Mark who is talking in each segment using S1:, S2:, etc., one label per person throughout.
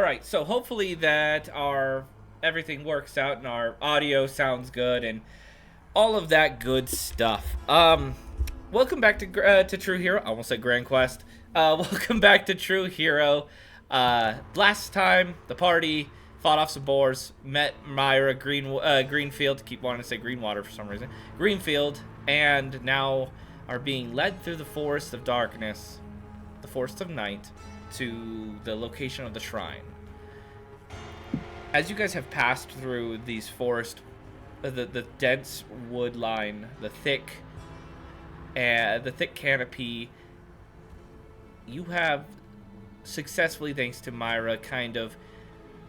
S1: right, so hopefully that our everything works out and our audio sounds good and all of that good stuff. Welcome back to True Hero. I almost said Grand Quest. Welcome back to True Hero. Last time the party fought off some boars, met Mira Greenfield. Keep wanting to say Greenwater for some reason. Greenfield, and now are being led through the forest of darkness, the forest of night, to the location of the shrine. As you guys have passed through these forest, the dense wood line, the thick canopy, you have successfully, thanks to Mira, kind of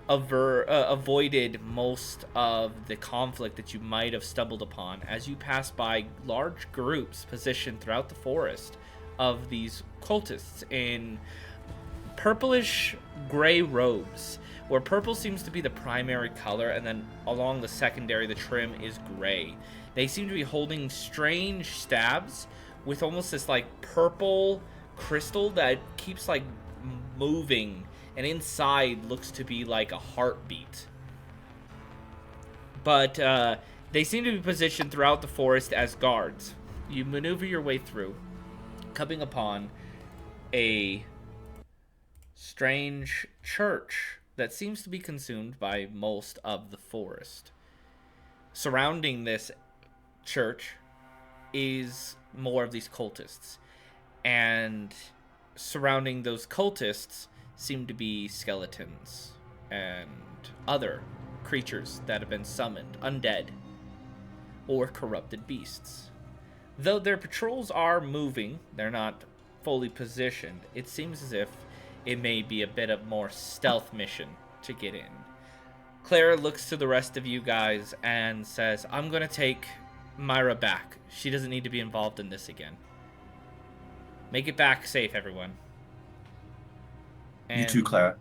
S1: avoided most of the conflict that you might have stumbled upon as you pass by large groups positioned throughout the forest of these cultists in purplish gray robes, where purple seems to be the primary color, and then along the secondary the trim is gray. They seem to be holding strange stabs with almost this like purple crystal that keeps like moving, and inside looks to be like a heartbeat. But they seem to be positioned throughout the forest as guards. You maneuver your way through, coming upon a strange church that seems to be consumed by most of the forest. Surrounding this church is more of these cultists, and surrounding those cultists seem to be skeletons and other creatures that have been summoned, undead or corrupted beasts. Though their patrols are moving, they're not fully positioned. It seems as if it may be a bit of more stealth mission to get in. Clara looks to the rest of you guys and says, I'm going to take Mira back. She doesn't need to be involved in this again. Make it back safe, everyone. And
S2: you too, Clara.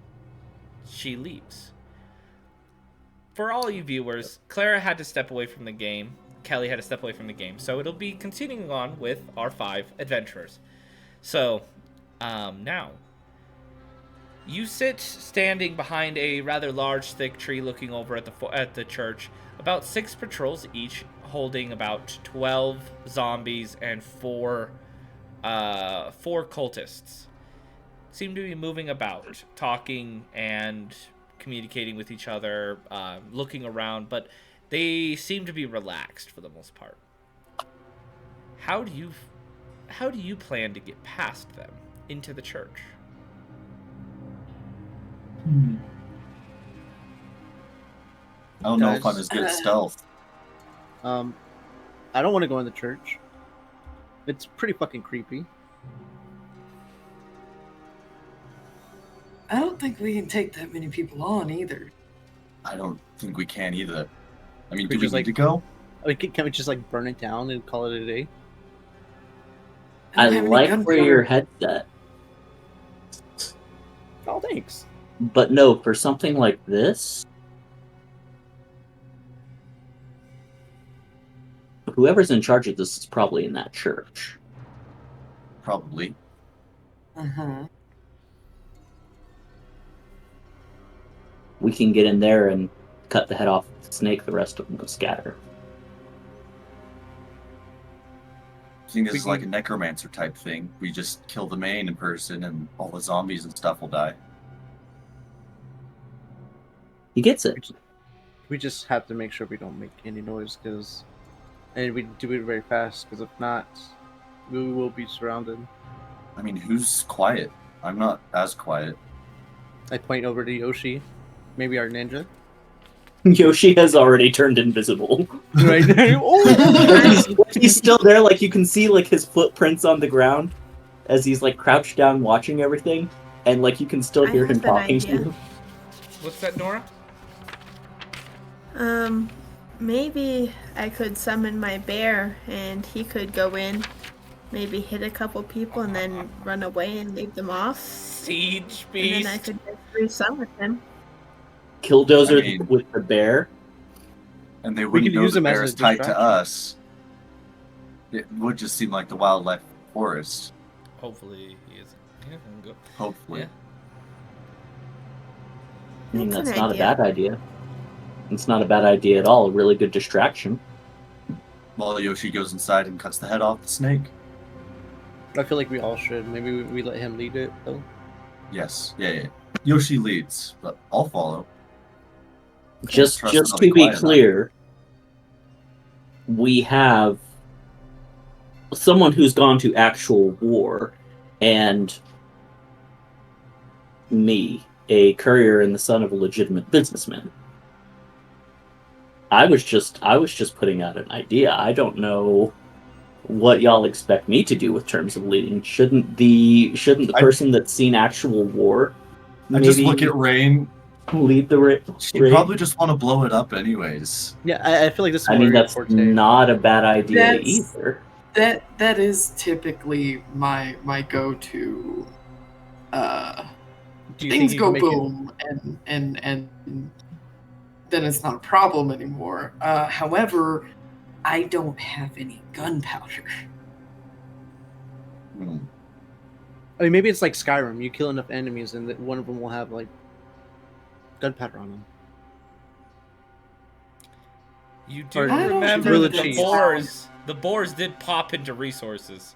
S1: She leaves. For all you viewers, Clara had to step away from the game. Kelly had to step away from the game. So it'll be continuing on with our 5 adventurers. So, now, you sit standing behind a rather large, thick tree looking over at the church. About 6 patrols each, holding about 12 zombies and 4 cultists. Seem to be moving about, talking and communicating with each other, looking around, but they seem to be relaxed for the most part. How do you plan to get past them into the church?
S2: I don't know if I'm as good at stealth.
S3: I don't want to go in the church. It's pretty fucking creepy.
S4: I don't think we can take that many people on either.
S2: I don't think we can either. I mean,
S3: We
S2: do we
S3: just,
S2: need to go?
S3: I mean, can we just like burn it down and call it a day?
S4: I
S5: I
S4: don't have any
S5: like where your
S4: gunpowder.
S5: head's at.
S3: Oh, thanks.
S5: But no, for something like this, whoever's in charge of this is probably in that church.
S2: Probably.
S4: Uh-huh.
S5: We can get in there and cut the head off the snake, the rest of them will scatter.
S2: I think this is like a necromancer type thing. We just kill the main person and all the zombies and stuff will die.
S5: He gets it.
S3: We just have to make sure we don't make any noise, and we do it very fast, because if not, we will be surrounded.
S2: I mean, who's quiet? I'm not as quiet.
S3: I point over to Yoshi, maybe our ninja.
S5: Yoshi has already turned invisible.
S3: Right now.
S5: He's still there, like you can see like his footprints on the ground as he's like crouched down watching everything, and like you can still hear him talking to you.
S1: What's that, Nora?
S6: Maybe I could summon my bear and he could go in, maybe hit a couple people and then run away and leave them off.
S1: Siege
S6: And
S1: beast.
S6: then I could just resummon him.
S5: Killdozer
S2: I mean-
S5: with the bear.
S2: And they
S3: We
S2: wouldn't
S3: could
S2: know
S3: use
S2: the
S3: them as
S2: bear
S3: a
S2: is tied to
S3: distraction.
S2: us. It would just seem like the wildlife forest.
S1: Hopefully he isn't. Yeah, go.
S2: Hopefully.
S1: Yeah.
S5: I mean,
S6: That's
S5: that's
S6: an
S5: not
S6: idea.
S5: a bad idea. It's not a bad idea at all. A really good distraction.
S2: While Yoshi goes inside and cuts the head off the snake.
S3: I feel like we all should. Maybe we let him lead it though.
S2: Yes, yeah. Yoshi leads, but I'll follow.
S5: Just
S2: Trust that I'll
S5: to be
S2: quiet about it.
S5: clear, we have someone who's gone to actual war, and me, a courier and the son of a legitimate businessman. I was just putting out an idea. I don't know what y'all expect me to do with terms of leading. Shouldn't the person that's seen actual war
S2: I just look at Rain.
S5: lead the raid?
S2: She'd probably just want to blow it up anyways.
S3: Yeah, I feel like this is
S5: I
S3: more
S5: mean,
S3: your
S5: that's
S3: forte.
S5: not a bad idea
S4: That's-
S5: either.
S4: That is typically my go-to.
S3: Do you
S4: Things
S3: think you
S4: go
S3: can make it-
S4: boom, and then it's not a problem anymore. However, I don't have any gunpowder.
S2: Hmm.
S3: I mean, maybe it's like Skyrim. You kill enough enemies, and that one of them will have like gunpowder on them.
S1: You do
S3: Or-
S4: I don't
S1: remember
S3: think
S1: that
S3: that's
S1: the boars did pop into resources.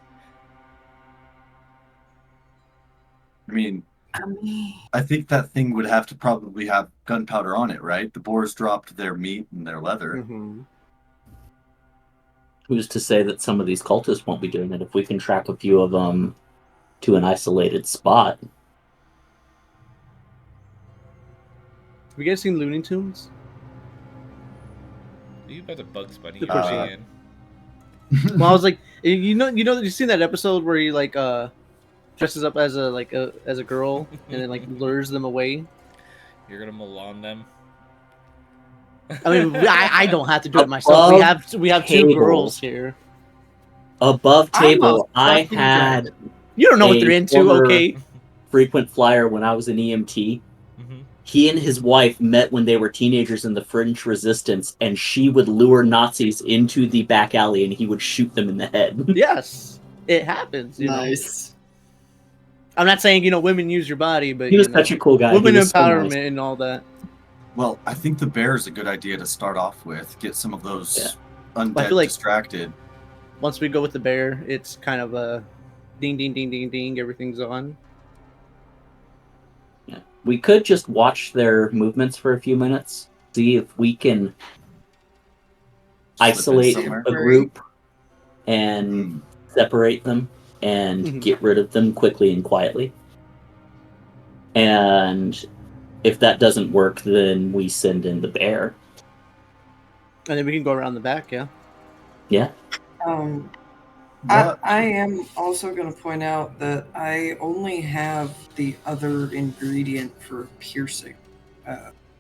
S2: I mean,
S4: I mean,
S2: I think that thing would have to probably have gunpowder on it, right? The boars dropped their meat and their leather.
S3: Mm-hmm.
S5: Who's to say that some of these cultists won't be doing it if we can track a few of them to an isolated spot?
S3: Have you guys seen Looney Tunes?
S1: Are you about to Bugs Bunny?
S3: Of course
S1: your
S3: you
S1: way in?
S3: Well, I was like, you know, you've seen that episode where he like dresses up as a girl and then like lures them away.
S1: You're gonna Milan them.
S3: I mean, I don't have to do it myself. We have two
S5: Table.
S3: girls here.
S5: Above
S4: I'm
S5: table,
S4: a
S5: I
S4: fucking
S5: had
S4: dragon.
S3: You don't know what
S5: a
S3: they're into,
S5: former-
S3: okay?
S5: frequent flyer when I was an EMT.
S1: Mhm.
S5: He and his wife met when they were teenagers in the French Resistance, and she would lure Nazis into the back alley and he would shoot them in the head.
S3: Yes, it happens. You know?
S4: nice.
S3: I'm not saying women use your body, but
S5: He was
S3: you know,
S5: such a cool guy.
S3: women
S5: He was so
S3: empowerment
S5: nice.
S3: and all that.
S2: Well, I think the bear is a good idea to start off with. Get some of those undead
S3: I feel like-
S2: distracted.
S3: Once we go with the bear, it's kind of a ding, ding, ding, ding, ding. Everything's on.
S5: Yeah. We could just watch their movements for a few minutes, see if we can
S2: Slip in
S5: isolate
S2: somewhere.
S5: a group and
S2: Hmm.
S5: separate them and
S3: Mhm.
S5: get rid of them quickly and quietly. And if that doesn't work, then we send in the bear.
S3: And then we can go around the back, yeah.
S5: Yeah.
S2: What?
S4: I am also going to point out that I only have the other ingredient for piercing,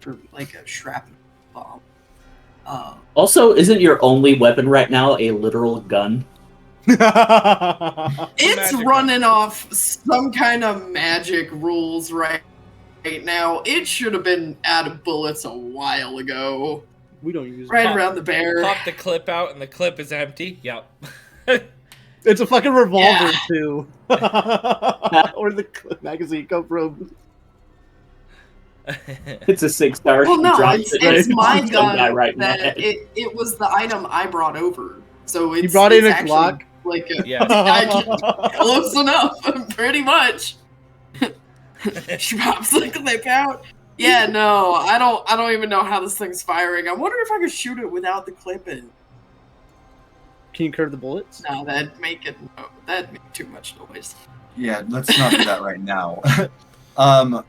S4: for like a shrapnel bomb.
S5: Also, isn't your only weapon right now a literal gun?
S4: It's
S1: Magic
S4: running off some kind of magic rules right now. It should have been out of bullets a while ago.
S3: We don't use
S4: Right
S1: Pop-
S4: around the bear.
S1: Pop the clip out and the clip is empty. Yep.
S3: It's a fucking revolver
S4: Yeah.
S3: too. Where the magazine come from?
S5: It's a 6-star.
S4: Well, no,
S5: drops
S4: it's
S5: it
S4: my
S5: on some guy
S4: gun
S5: right in the
S4: that
S5: head.
S4: it was the item I brought over. So it's,
S3: You brought in
S4: it's
S3: a
S4: actually
S3: Glock?
S4: like a,
S1: Yeah.
S4: close enough, pretty much. She pops the clip out. Yeah, no, I don't even know how this thing's firing. I wonder if I could shoot it without the clip in.
S3: Can you curve the bullets?
S4: No, that'd make too much noise.
S2: Yeah, let's not do that right now.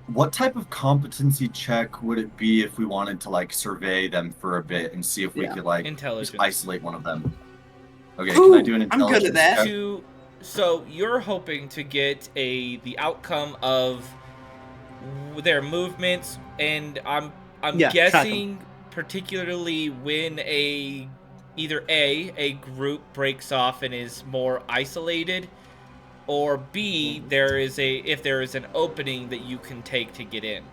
S2: What type of competency check would it be if we wanted to like survey them for a bit and see if we
S3: Yeah.
S2: could like
S1: Intelligence.
S2: just isolate one of them? Okay,
S4: Ooh,
S2: can I do an
S4: I'm good
S2: intelligence
S4: at that.
S2: check?
S1: So you're hoping to get the outcome of their movements, and I'm
S3: Yeah, track 'em.
S1: guessing particularly when either a group breaks off and is more isolated, or B, if there is an opening that you can take to get in.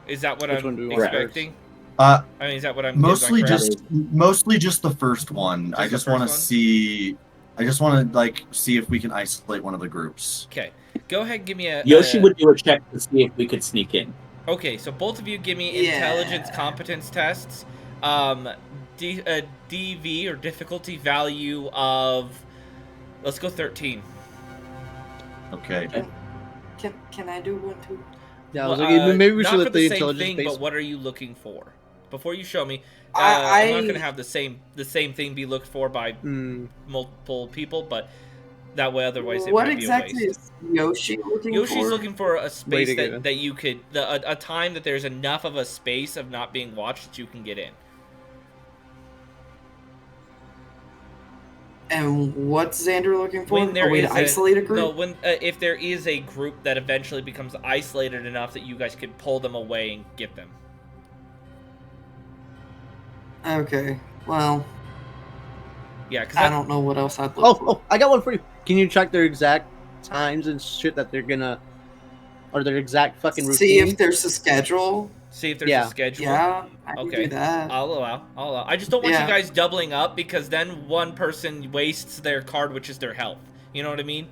S1: Is that what
S3: Which one
S1: I'm
S3: do we want
S1: expecting?
S2: Uh,
S1: I mean, is that what I'm
S2: mostly
S1: is that correct?
S2: just the first one.
S1: Just
S2: I
S1: the
S2: just
S1: first
S2: want to
S1: one?
S2: see. I just want to like see if we can isolate one of the groups.
S1: Okay, go ahead and give me a
S5: Yoshi would do a check to see if we could sneak in.
S1: Okay, so both of you give me intelligence competence tests. DV or difficulty value of, let's go 13.
S2: Okay.
S4: Can I do one too?
S3: Yeah, I was like, maybe we should
S1: not
S3: let
S1: for
S3: the
S1: the same
S3: intelligence
S1: thing,
S3: base.
S1: but what are you looking for? Before you show me, I'm not gonna have the same thing be looked for by multiple people, but that way, otherwise, it might be a waste.
S4: What exactly is Yoshi looking for?
S1: Yoshi's looking for a space
S3: Way to
S1: that you could, a time that there's enough of a space of not being watched that you can get in.
S4: And what's Xander looking for?
S1: When there
S4: a way
S1: is
S4: to isolate a group?
S1: No, when if there is a group that eventually becomes isolated enough that you guys could pull them away and get them.
S4: Okay, well...
S1: Yeah, because
S4: I don't know what else I'd look for.
S3: Oh, I got one for you. Can you check their exact times and shit that they're gonna... Or their exact fucking routine?
S4: See if there's a schedule.
S1: See if there's a schedule.
S4: Yeah, I can do that.
S1: I'll allow. I just don't want you guys doubling up, because then one person wastes their card, which is their health. You know what I mean?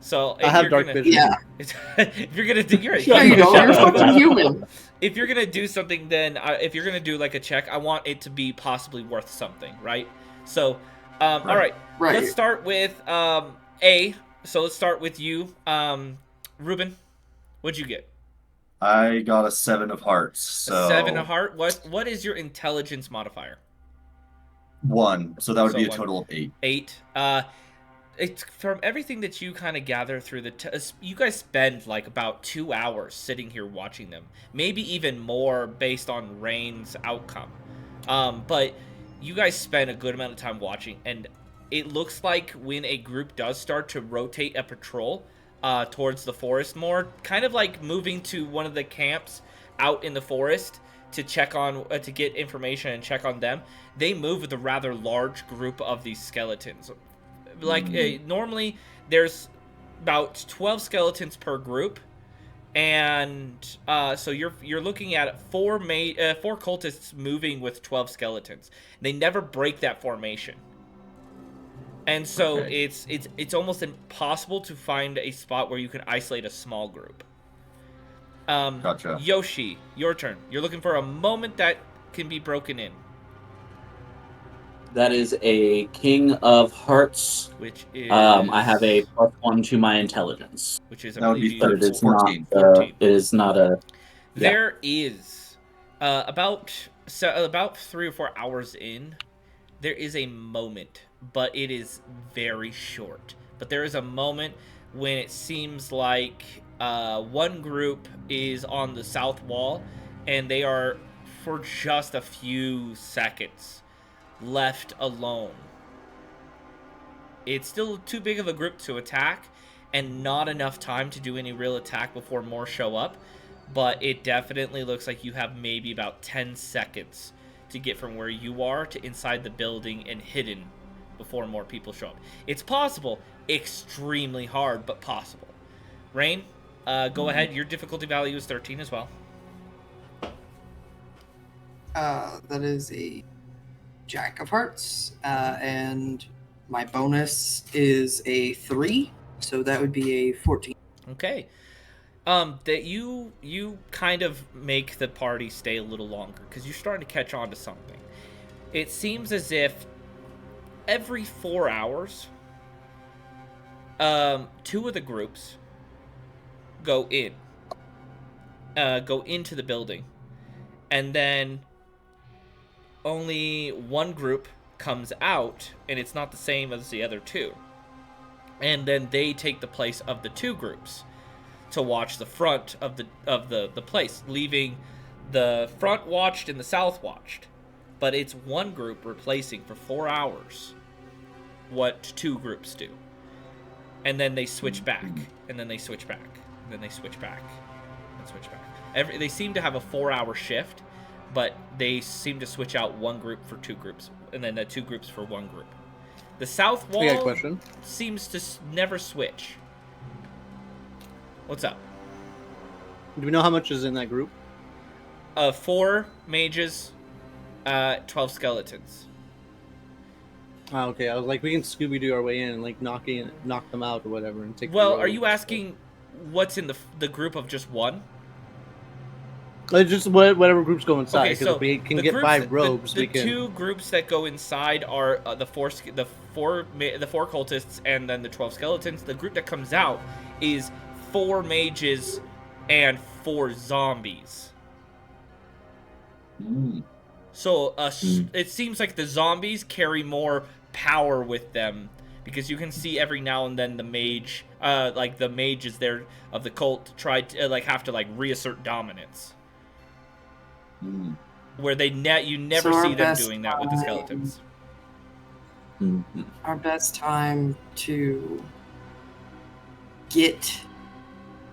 S1: So
S3: I have dark vision.
S4: Yeah.
S1: If you're gonna do, you're
S4: fucking human.
S1: If you're gonna do something, then if you're gonna do like a check, I want it to be possibly worth something, right? So, all right. Let's start with A. So let's start with you, Ruben. What'd you get?
S2: I got a 7 of hearts. So...
S1: A 7 of heart. What is your intelligence modifier?
S2: 1. So that would be a total of 8.
S1: 8. It's from everything that you kind of gather through you guys spend like about 2 hours sitting here watching them, maybe even more based on Rain's outcome. But you guys spend a good amount of time watching, and it looks like when a group does start to rotate a patrol towards the forest more, kind of like moving to one of the camps out in the forest to check on to get information and check on them, they move with a rather large group of these skeletons. Like normally there's about 12 skeletons per group, and so you're looking at four cultists moving with 12 skeletons. They never break that formation, and so it's almost impossible to find a spot where you can isolate a small group.
S2: Gotcha.
S1: Yoshi, your turn. You're looking for a moment that can be broken in.
S5: That is a King of Hearts.
S1: Which is...
S5: I have a +1 to my intelligence.
S1: Which is,
S2: that would be
S5: 14.
S1: 14.
S5: It is not a...
S1: Yeah. There is, about 3 or 4 hours in, there is a moment, but it is very short. But there is a moment when it seems like one group is on the south wall, and they are, for just a few seconds, left alone. It's still too big of a group to attack, and not enough time to do any real attack before more show up, but it definitely looks like you have maybe about 10 seconds to get from where you are to inside the building and hidden before more people show up. It's possible, extremely hard, but possible. Rain, go ahead. Your difficulty value is 13 as well.
S4: That is a Jack of Hearts, and my bonus is a 3, so that would be a 14.
S1: Okay. That you kind of make the party stay a little longer because you're starting to catch on to something. It seems as if every 4 hours, 2 of the groups go into the building, and then only one group comes out, and it's not the same as the other 2. And then they take the place of the 2 groups to watch the front of the place, leaving the front watched and the south watched. But it's one group replacing for 4 hours what 2 groups do. And then they switch back, and then they switch back, and then they switch back, and switch back. They seem to have a 4-hour shift, but they seem to switch out one group for 2 groups, and then the 2 groups for one group. The south wall seems to never switch. What's up?
S3: Do we know how much is in that group?
S1: 4 mages, 12 skeletons.
S3: Oh, okay. I was like, we can Scooby-Doo our way in and like knock them out or whatever and take.
S1: Well, are you asking what's in the group of just one?
S3: Just whatever groups go inside.
S1: Okay,
S3: Because
S1: so
S3: if we can
S1: the
S3: get
S1: groups
S3: 5 robes,
S1: the
S3: we can.
S1: 2 groups that go inside are the four cultists and then the 12 skeletons. The group that comes out is 4 mages and 4 zombies. So it seems like the zombies carry more power with them, because you can see every now and then the mage, like the mages there of the cult, try to have to reassert dominance. Where you never see them doing that with the skeletons.
S4: Our best time to get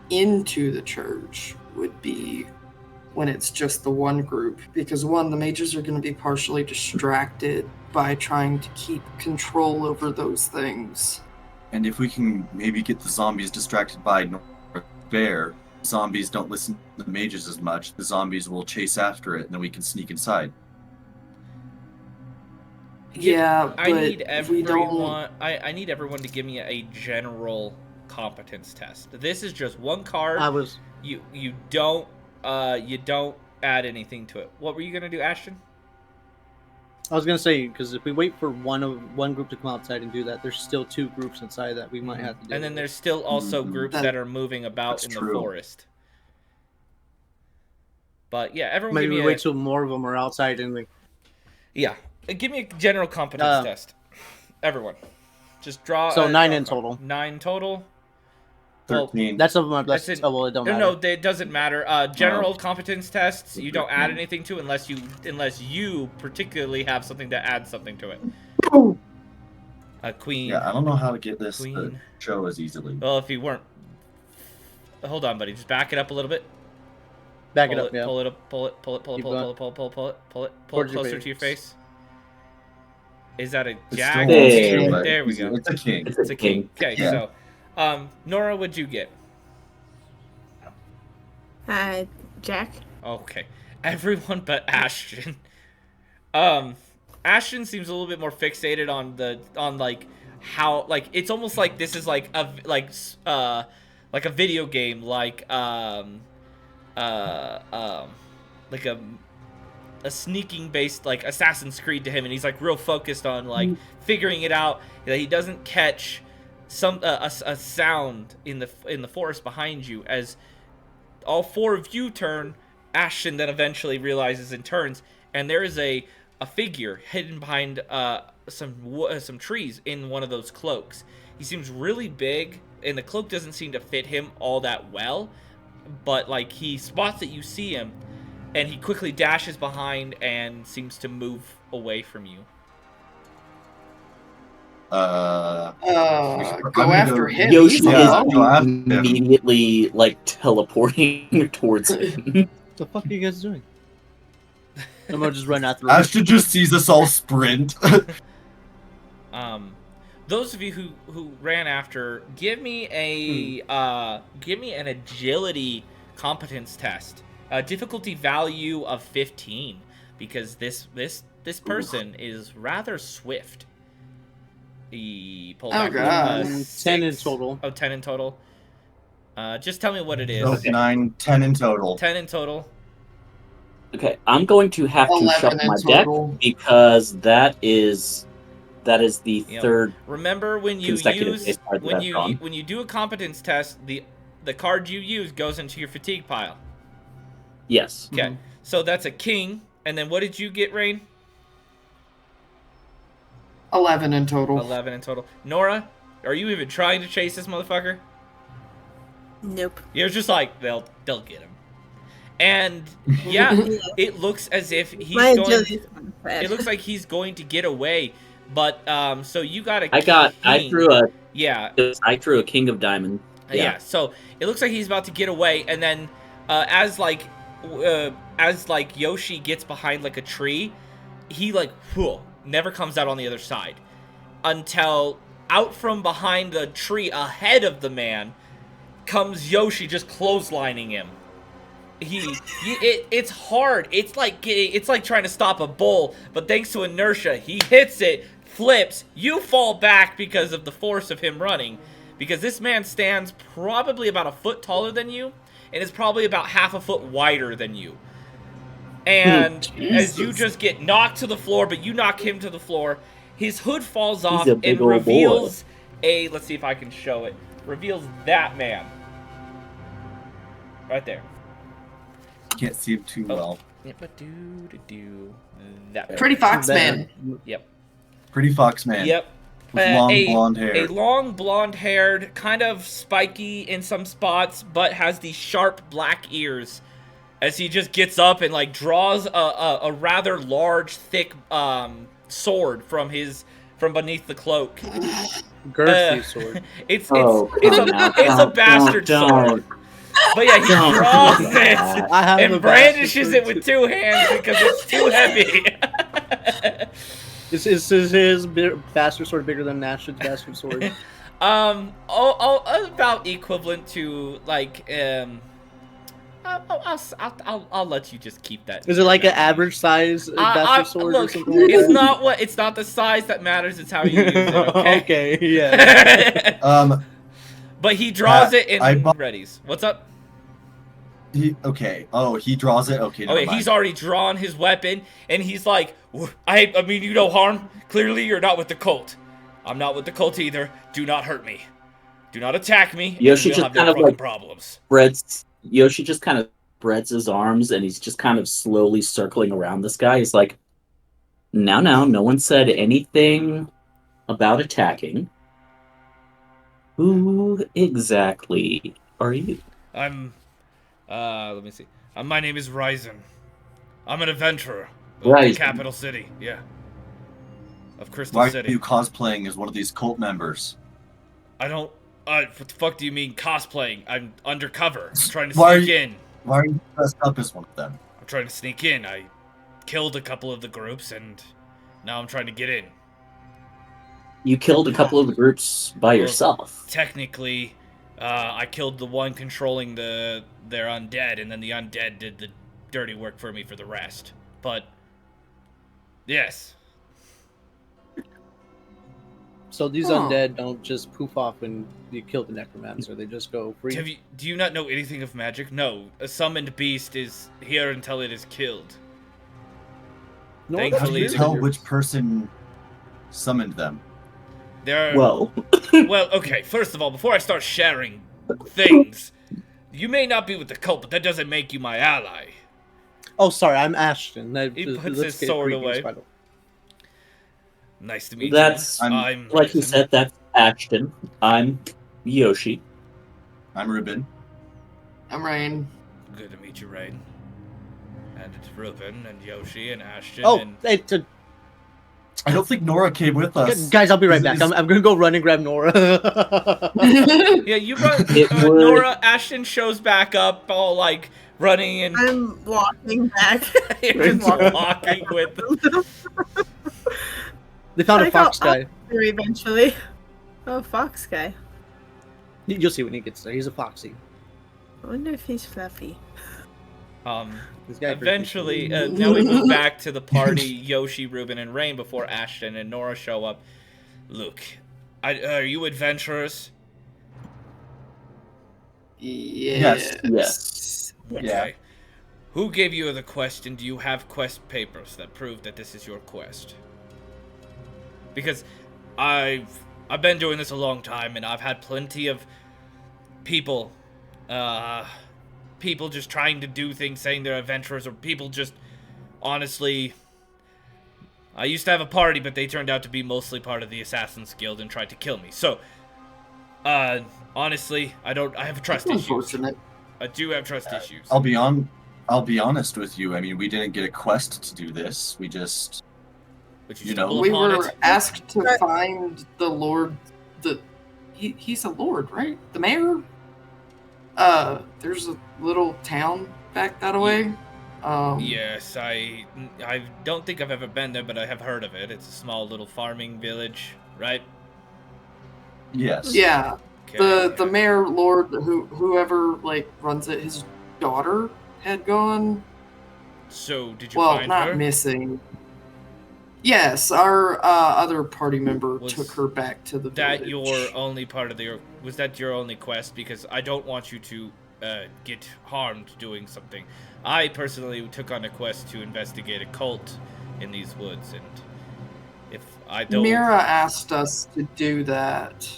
S4: into the church would be when it's just the one group, because the mages are going to be partially distracted by trying to keep control over those things.
S2: And if we can maybe get the zombies distracted by North Bear, zombies don't listen to the mages as much. The zombies will chase after it, and then we can sneak inside.
S4: Yeah,
S1: I
S4: but
S1: need
S4: if we don't...
S1: I need everyone to give me a general competence test. This is just one card. You don't add anything to it. What were you gonna do, Ashton?
S3: I was gonna say, because if we wait for one group to come outside and do that, there's still 2 groups inside that we might have to do.
S1: And then there's still also groups that are moving about in the forest. But yeah, everyone
S3: maybe
S1: give me
S3: we wait till more of them are outside and
S1: yeah. Give me a general competence test. Everyone. Just draw.
S3: So 9 in total.
S1: 9 total.
S2: 13.
S3: That's of my best. It don't matter.
S1: No, it doesn't matter. General competence tests, you don't add anything to unless you particularly have something to add something to it. Queen.
S2: Yeah, I don't know how to get this to show as easily.
S1: Well, if you weren't, hold on, buddy. Just back it up a little bit.
S3: Back it up. Yeah.
S1: Pull it up. Pull it closer to your face. Is that a jack? There we go.
S2: It's a king.
S1: It's a king. Okay, so. Nora, what'd you get?
S6: Jack.
S1: Okay. Everyone but Ashton. Ashton seems a little bit more fixated on how it's almost like this is like a video game, like a sneaking based like Assassin's Creed to him, and he's like real focused on figuring it out. That he doesn't catch a sound in the forest behind you as all 4 of you turn. Ashton then eventually realizes and turns, and there is a figure hidden behind some trees in one of those cloaks. He seems really big, and the cloak doesn't seem to fit him all that well, but he spots that you see him, and he quickly dashes behind and seems to move away from you.
S4: Go after him.
S5: Yoshi is immediately teleporting towards him.
S3: What the fuck are you guys doing? I'm gonna just run after him.
S2: Ashton just sees us all sprint.
S1: Those of you who ran after, give me an agility competence test. Difficulty value of 15, because this person is rather swift. He pulled back
S3: 10 in total.
S1: Oh, 10 in total. Just tell me what it is.
S2: Okay. 9, 10 in total.
S1: 10 in total.
S5: Okay, I'm going to have to shuffle my deck because that is the third.
S1: Remember when you do a competence test, the card you use goes into your fatigue pile.
S5: Yes.
S1: Okay, so that's a king, and then what did you get, Rain?
S4: 11 in total.
S1: 11 in total. Nora, are you even trying to chase this motherfucker?
S6: Nope.
S1: You're just like, they'll get him. And yeah, it looks as if he's it looks like he's going to get away. But so you got a king.
S5: I threw a king of diamond.
S1: Yeah. So it looks like he's about to get away, and then as Yoshi gets behind a tree, he never comes out on the other side until out from behind the tree ahead of the man comes Yoshi, just clotheslining him. It's hard. It's like trying to stop a bull, but thanks to inertia, he hits it, flips, you fall back because of the force of him running, because this man stands probably about a foot taller than you, and is probably about half a foot wider than you. And as you just get knocked to the floor, but you knock him to the floor, his hood falls off and reveals let's see if I can show it. Reveals that man. Right there.
S2: Can't see him too well.
S1: That man.
S4: Pretty fox man.
S1: Yep.
S2: Pretty fox man.
S1: Yep.
S2: With long blonde hair.
S1: A long blonde-haired, kind of spiky in some spots, but has these sharp black ears. As he just gets up and like draws a rather large, thick sword from beneath the cloak.
S3: Girthy sword.
S1: It's a bastard sword. But yeah, he draws it and brandishes it with two hands because it's too heavy.
S3: Is his bastard sword bigger than Nash's bastard sword?
S1: About equivalent to like I'll let you just keep that.
S3: Is it like an average size bastard sword or something like
S1: it's
S3: that?
S1: it's not the size that matters, it's how you use it, okay?
S3: Okay, yeah.
S1: But he draws it and readies. What's up?
S2: He draws it? Okay, never mind.
S1: He's already drawn his weapon, and he's like, I mean you no harm. Clearly you're not with the cult. I'm not with the cult either. Do not hurt me. Do not attack me.
S5: Yoshi just kind of like
S1: problems.
S5: Yoshi just kind of spreads his arms, and he's just kind of slowly circling around this guy. He's like, now, no one said anything about attacking. Who exactly are you?
S1: I'm, let me see. My name is Ryzen. I'm an adventurer.
S5: Ryzen.
S1: The capital city, yeah. Of Crystal
S2: Why
S1: City.
S2: are you cosplaying as one of these cult members?
S1: I don't... what the fuck do you mean cosplaying? I'm undercover. I'm trying to sneak in.
S2: Why are you dressed up as one of them?
S1: I'm trying to sneak in. I killed a couple of the groups, and now I'm trying to get in.
S5: You killed a couple of the groups by yourself.
S1: Technically, I killed the one controlling their undead, and then the undead did the dirty work for me for the rest. But, yes.
S3: So these undead don't just poof off when you kill the necromancer; they just go free.
S1: Do you not know anything of magic? No, a summoned beast is here until it is killed.
S3: No,
S2: how do you tell which person summoned them?
S5: Well,
S1: okay. First of all, before I start sharing things, you may not be with the cult, but that doesn't make you my ally.
S3: Oh, sorry, I'm Ashton.
S1: He puts his sword away. Nice to meet you.
S5: I'm like you said, that's Ashton. I'm Yoshi.
S2: I'm Ruben.
S4: I'm Rain.
S1: Good to meet you, Rain. And it's Ruben and Yoshi and Ashton.
S3: Oh,
S1: and...
S2: I don't think Nora came with us.
S3: Guys, I'll be right back. I'm gonna go run and grab Nora.
S1: Yeah, you run. Nora, Ashton shows back up, all like running and.
S6: I'm walking back.
S1: You're just walking with them.
S3: They found a fox guy.
S6: Eventually. Oh, fox guy.
S3: You'll see when he gets there. He's a foxy.
S6: I wonder if he's fluffy.
S1: Eventually, now we move back to the party, Yoshi, Ruben, and Rain before Ashton and Nora show up. Look, are you adventurers?
S4: Yes.
S1: Okay.
S2: Yeah.
S1: Who gave you the quest, and do you have quest papers that prove that this is your quest? Because I've been doing this a long time, and I've had plenty of people just trying to do things, saying they're adventurers, or people just, honestly, I used to have a party, but they turned out to be mostly part of the Assassin's Guild and tried to kill me. So, honestly, I have trust issues.
S4: Unfortunate.
S1: I do have trust issues.
S2: I'll be honest with you. I mean, we didn't get a quest to do this. We just,
S4: we were asked to find the Lord. He's a Lord, right? The mayor. There's a little town back that way.
S1: Yes, I don't think I've ever been there, but I have heard of it. It's a small little farming village, right?
S2: Yes.
S4: Yeah.
S1: Okay.
S4: The mayor, Lord, whoever like runs it, his daughter had gone.
S1: So did you find her?
S4: Well, not missing. Yes, our other party member took her back to the village.
S1: Was that your only quest? Because I don't want you to get harmed doing something. I personally took on a quest to investigate a cult in these woods, and if I don't...
S4: Mira asked us to do that.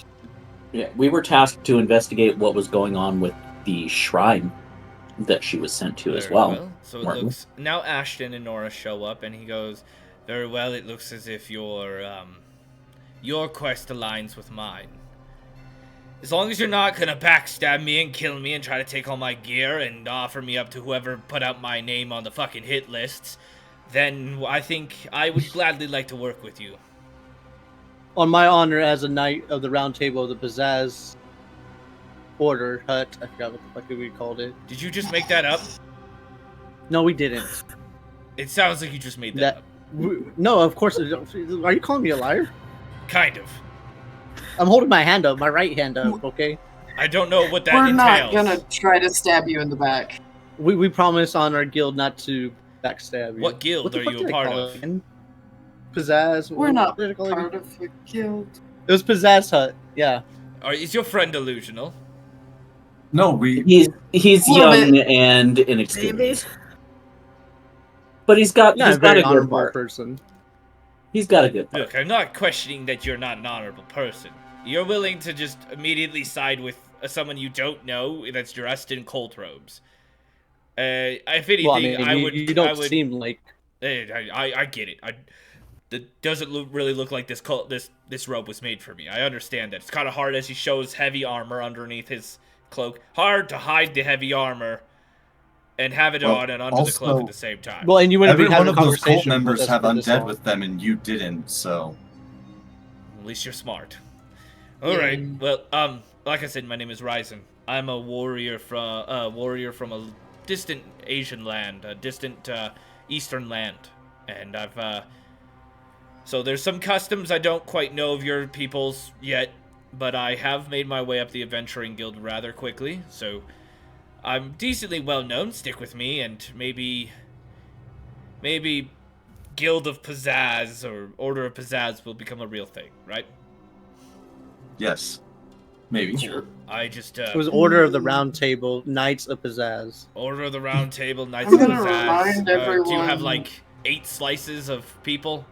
S5: Yeah, we were tasked to investigate what was going on with the shrine that she was sent to as
S1: Very
S5: well.
S1: So it
S5: weren't we?
S1: looks... Now Ashton and Nora show up, and he goes, very well, it looks as if your quest aligns with mine. As long as you're not gonna backstab me and kill me and try to take all my gear and offer me up to whoever put out my name on the fucking hit lists, then I think I would gladly like to work with you.
S3: On my honor as a knight of the Round Table of the Pizzazz Order Hut, I forgot what the fuck we called it.
S1: Did you just make that up?
S3: No, we didn't.
S1: It sounds like you just made that up.
S3: No, of course. Are you calling me a liar?
S1: Kind of.
S3: I'm holding my hand up, my right hand up, okay?
S1: I don't know what that
S4: We're
S1: entails.
S4: not gonna try to stab you in the back.
S3: We promise on our guild not to backstab you.
S1: What guild
S3: What the
S1: are
S3: fuck
S1: you
S3: did
S1: a
S3: I
S1: part
S3: call
S1: of?
S3: it again? Pizzazz.
S4: We're not
S3: what did I call it again?
S4: part of the guild.
S3: It was Pizzazz Hut. Yeah.
S1: Is your friend delusional?
S2: No, we.
S5: He's
S4: Little
S5: young
S4: bit.
S5: and
S6: Maybe.
S5: inexperienced, but he's got
S3: Not a
S5: he's got
S3: very
S5: a good
S3: honorable
S5: heart.
S3: person.
S5: He's got a good heart.
S1: Look, I'm not questioning that you're not an honorable person. You're willing to just immediately side with someone you don't know that's dressed in cult robes. If anything,
S3: Well, I mean,
S1: I would.
S3: you don't
S1: I would,
S3: seem like.
S1: I get it. That doesn't really look like this robe was made for me. I understand that. It's kind of hard as he shows heavy armor underneath his cloak. Hard to hide the heavy armor and have it on and under the cloak at the same time.
S3: Well, and you wouldn't
S2: Every
S3: be
S2: one
S3: having
S2: of
S3: a
S2: those cult
S3: conversation
S2: members
S3: with us
S2: have
S3: for this
S2: undead
S3: long.
S2: with them, and you didn't. So
S1: At least you're smart. All right. Well, like I said, my name is Ryzen. I'm a warrior from a distant Asian land, a distant Eastern land, and I've so there's some customs I don't quite know of your people's yet, but I have made my way up the adventuring guild rather quickly, so I'm decently well known. Stick with me, and maybe Guild of Pizzazz or Order of Pizzazz will become a real thing, right?
S2: yes, maybe.
S1: Sure. I just
S3: It was Order of the Round Table, Knights of Pizzazz.
S1: Order of the Round Table, Knights
S4: I'm
S1: of
S4: gonna
S1: Pizzazz.
S4: remind
S1: Do you
S4: everyone-
S1: have like 8 slices of people?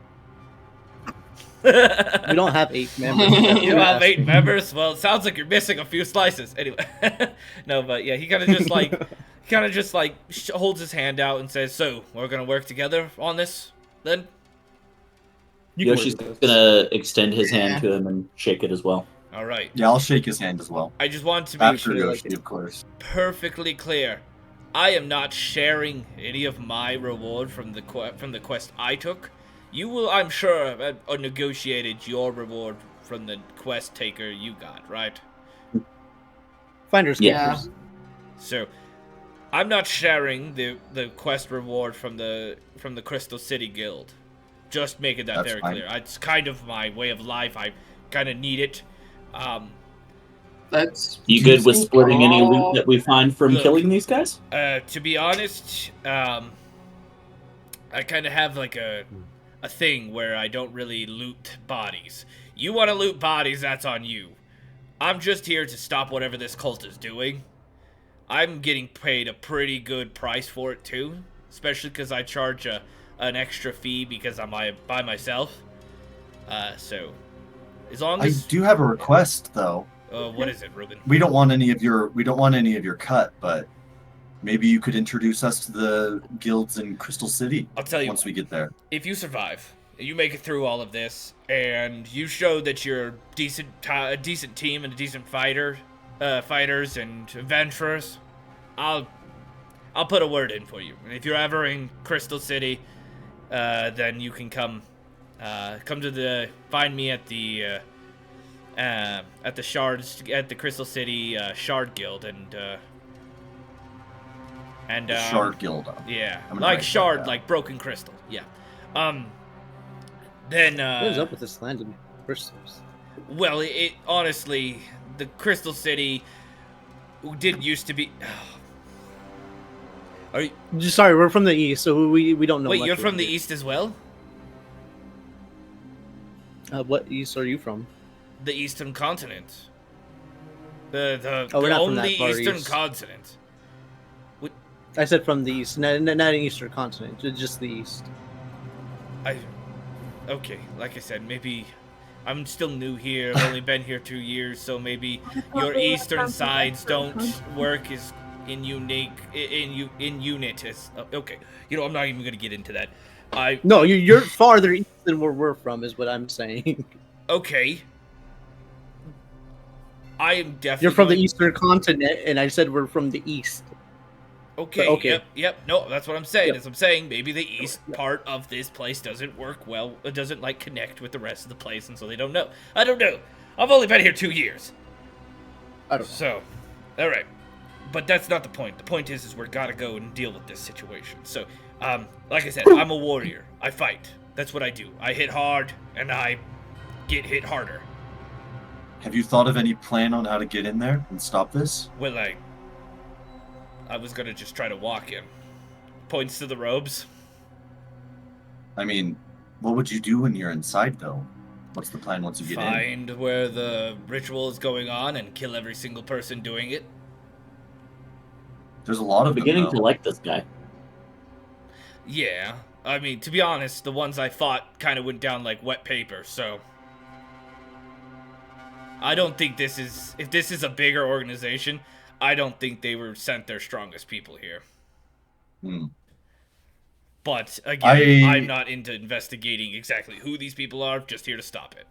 S3: We don't have 8 members.
S1: You have 8 members? Well, it sounds like you're missing a few slices. Anyway, no, but yeah, he kind of just like holds his hand out and says, "So we're gonna work together on this, then."
S5: Yoshi's gonna extend his hand to him and shake it as well.
S1: All right.
S2: Yeah, I'll shake his hand as well.
S1: I just want to make
S2: After
S3: sure,
S2: Yoshi,
S3: like,
S2: of course.
S1: perfectly clear. I am not sharing any of my reward from the quest I took. You will, I'm sure, have negotiated your reward from the quest taker you got, right?
S3: Finders
S5: Yeah.
S3: keepers.
S1: So, I'm not sharing the quest reward from the Crystal City Guild. Just making that
S2: That's
S1: very
S2: fine.
S1: clear. It's kind of my way of life. I kind of need it.
S4: That's
S5: You good with
S4: decent
S5: splitting any
S4: call.
S5: loot that we find from
S1: Look.
S5: killing these guys?
S1: To be honest, I kind of have like a thing where I don't really loot bodies. You want to loot bodies, that's on you. I'm just here to stop whatever this cult is doing. I'm getting paid a pretty good price for it too, especially because I charge an extra fee because I'm by myself. So as long
S2: I
S1: as
S2: do have a request, though.
S1: what is it, Ruben?
S2: We don't want any of your cut, but maybe you could introduce us to the guilds in Crystal City
S1: I'll tell you.
S2: once we get there.
S1: If you survive, you make it through all of this, and you show that you're a decent team and a decent fighters and adventurers, I'll put a word in for you. And if you're ever in Crystal City, then you can come to find me at the Crystal City Shard Guild and
S2: Shard Guild.
S1: yeah,
S2: I'm gonna
S1: like
S2: write that
S1: shard,
S2: down.
S1: like broken crystal. Yeah. Then
S3: What is up with this land and crystals?
S1: well, it honestly, the Crystal City did used to be. Are you,
S3: Just sorry, we're from the east, so we don't know.
S1: wait,
S3: much
S1: you're from
S3: of
S1: the
S3: it.
S1: east as well?
S3: What east are you from?
S1: The Eastern Continent. The
S3: we're not from
S1: only
S3: that far
S1: eastern
S3: east.
S1: continent.
S3: I said from the east, not an eastern continent, just the east.
S1: Okay, like I said, maybe I'm still new here. I've only been here 2 years, so maybe your eastern sides don't work as in unit as okay. I'm not even gonna get into that.
S3: No, you're farther east than where we're from, is what I'm saying.
S1: Okay. I am definitely.
S3: You're from the eastern continent, and I said we're from the east.
S1: Okay,
S3: okay.
S1: Yep. No, that's what I'm saying.
S3: Yep.
S1: Is I'm saying maybe the east part of this place doesn't work well. It doesn't like connect with the rest of the place, and so they don't know. I don't know. I've only been here 2 years.
S3: I don't know.
S1: So, all right. But that's not the point. The point is we gotta go and deal with this situation. So, like I said, I'm a warrior. I fight. That's what I do. I hit hard, and I get hit harder.
S2: Have you thought of any plan on how to get in there and stop this?
S1: Well, I was gonna just try to walk in. Points to the robes.
S2: I mean, what would you do when you're inside, though? What's the plan once you get in?
S1: Find where the ritual is going on and kill every single person doing it.
S2: There's a lot
S5: I'm
S2: of them,
S5: beginning
S2: though.
S5: to like this guy.
S1: Yeah, I mean, to be honest, the ones I fought kind of went down like wet paper, so... I don't think this is... If this is a bigger organization, I don't think they were sent their strongest people here. But, again, I'm not into investigating exactly who these people are, just here to stop it.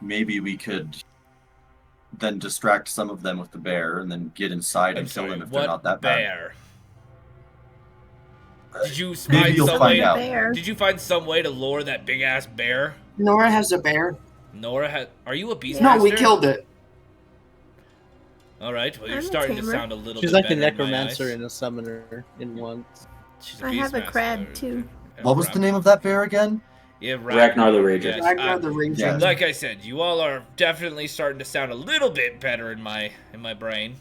S2: Maybe we could then distract some of them with the bear and then get inside and kill them if they're not that
S1: bear?
S2: bad.
S1: Did you
S2: Maybe you'll find out.
S1: Did you find some way to lure that big ass bear?
S4: Nora has a bear.
S1: Nora has. Are you a beast?
S4: No, we killed it.
S1: All right. Well, you're
S6: I'm a
S1: starting to
S6: tamer.
S1: sound a little.
S3: She's
S1: bit
S3: like the
S1: better in my
S3: necromancer
S1: eyes.
S3: and a summoner in one.
S1: She's a
S6: I have a
S1: beastmaster.
S6: crab too.
S2: What was the name of that bear again?
S1: Yeah,
S5: Ragnar the Rager.
S1: Yes,
S4: Ragnar the Ranger.
S2: yeah.
S1: like I said, you all are definitely starting to sound a little bit better in my brain.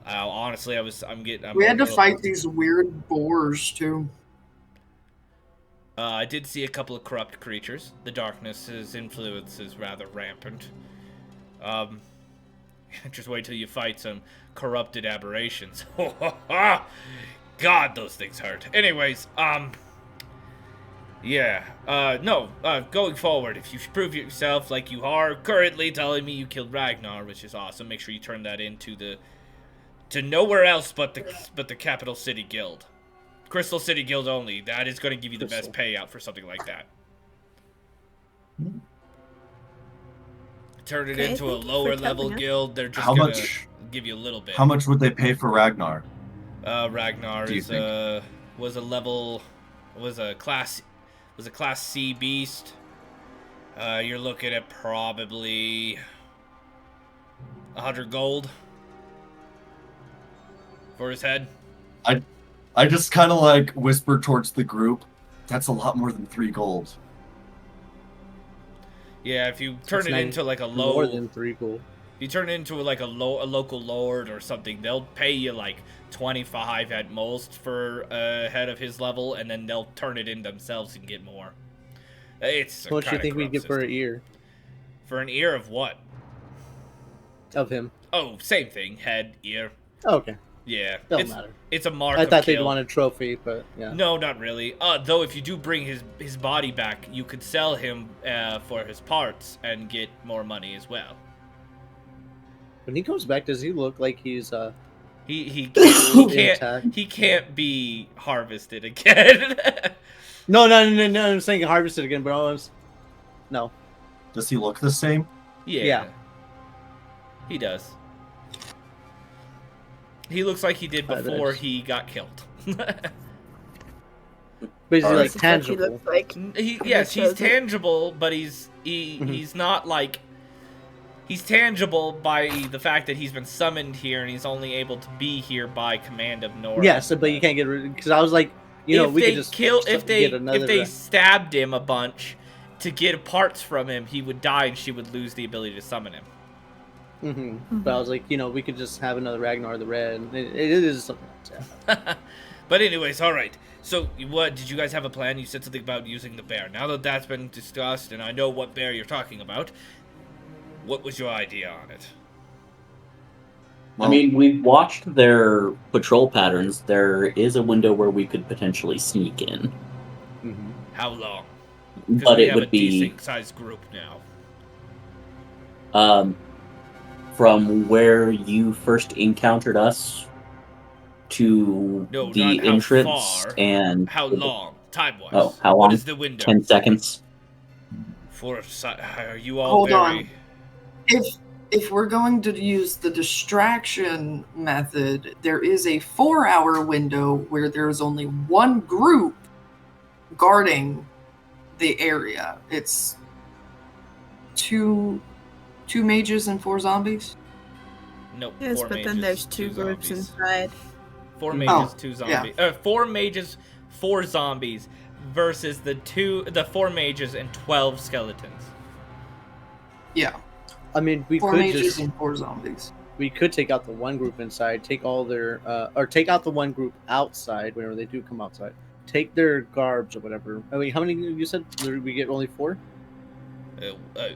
S1: Honestly,
S4: We had to fight these weird boars too.
S1: I did see a couple of corrupt creatures. The darkness's influence is rather rampant. Just wait till you fight some corrupted aberrations. God, those things hurt. Anyways, yeah, going forward, if you prove yourself like you are currently telling me you killed Ragnar, which is awesome, make sure you turn that into to nowhere else but the Capital City Guild. Crystal City Guild only. That is going to give you the best payout for something like that. Turn it into a lower level guild. They're just going to give you a little bit.
S2: How much would they pay for Ragnar?
S1: Ragnar was a class C beast. You're looking at probably 100 gold for his head.
S2: I just kind of like whisper towards the group. That's a lot more than 3 gold.
S1: Yeah, if you turn it into like a
S3: more than 3 gold.
S1: If you turn it into like a local lord or something, they'll pay you like 25 at most for a head of his level, and then they'll turn it in themselves and get more. It's
S3: What do you think we'd get for an ear?
S1: For an ear of what?
S3: Of him.
S1: Oh, same thing. Head, ear.
S3: Oh, okay.
S1: Yeah.
S3: Doesn't matter.
S1: It's a mark
S3: I
S1: of
S3: thought
S1: kill.
S3: they'd want a trophy, but yeah.
S1: No, not really. Though if you do bring his body back, you could sell him for his parts and get more money as well.
S3: When he comes back, does he look like he's
S1: He
S3: intact?
S1: can't be harvested again.
S3: No, I'm saying harvested again, bro. No.
S2: Does he look the same?
S1: Yeah. He does. He looks like he did before he got killed.
S3: Basically, like
S6: This is what he
S3: tangible.
S6: looks like.
S1: Yes, he's tangible, but he's not like he's tangible by the fact that he's been summoned here and he's only able to be here by command of Nora.
S3: Yes, but you can't get rid. Because I was like, we could just
S1: if they stabbed him a bunch to get parts from him, he would die and she would lose the ability to summon him.
S3: But I was like, we could just have another Ragnar the Red. It is something like that.
S1: But anyways, all right. So, what did you guys have a plan? You said something about using the bear. Now that that's been discussed, and I know what bear you're talking about, What was your idea on it?
S5: I mean, we've watched their patrol patterns. There is a window where we could potentially sneak in.
S3: Mm-hmm.
S1: How long? Because
S5: But
S1: we
S5: it
S1: have a
S5: would be
S1: decent-sized group now.
S5: From where you first encountered us to
S1: No,
S5: the
S1: not how
S5: entrance
S1: far.
S5: and
S1: How long? Time-wise.
S5: Oh, how
S1: What
S5: long?
S1: is the window?
S5: 10 seconds.
S1: Are you all
S4: Hold
S1: very...
S4: on. If we're going to use the distraction method, there is a 4-hour window where there is only one group guarding the area. It's two mages and 4 zombies.
S1: Nope.
S6: Yes,
S1: 4
S6: but
S1: mages,
S6: then there's
S1: 2
S6: two groups
S1: zombies.
S6: inside.
S1: 4
S3: Oh,
S1: mages, 2
S4: yeah.
S1: zombies. 4 mages, 4 zombies versus the 4 mages and 12 skeletons.
S4: Yeah,
S3: I mean, we
S4: 4
S3: could
S4: mages
S3: just
S4: and 4 zombies.
S3: we could take out the one group inside, take all their or take out the one group outside whenever they do come outside. Take their garbs or whatever. I mean, how many you said we get? Only 4?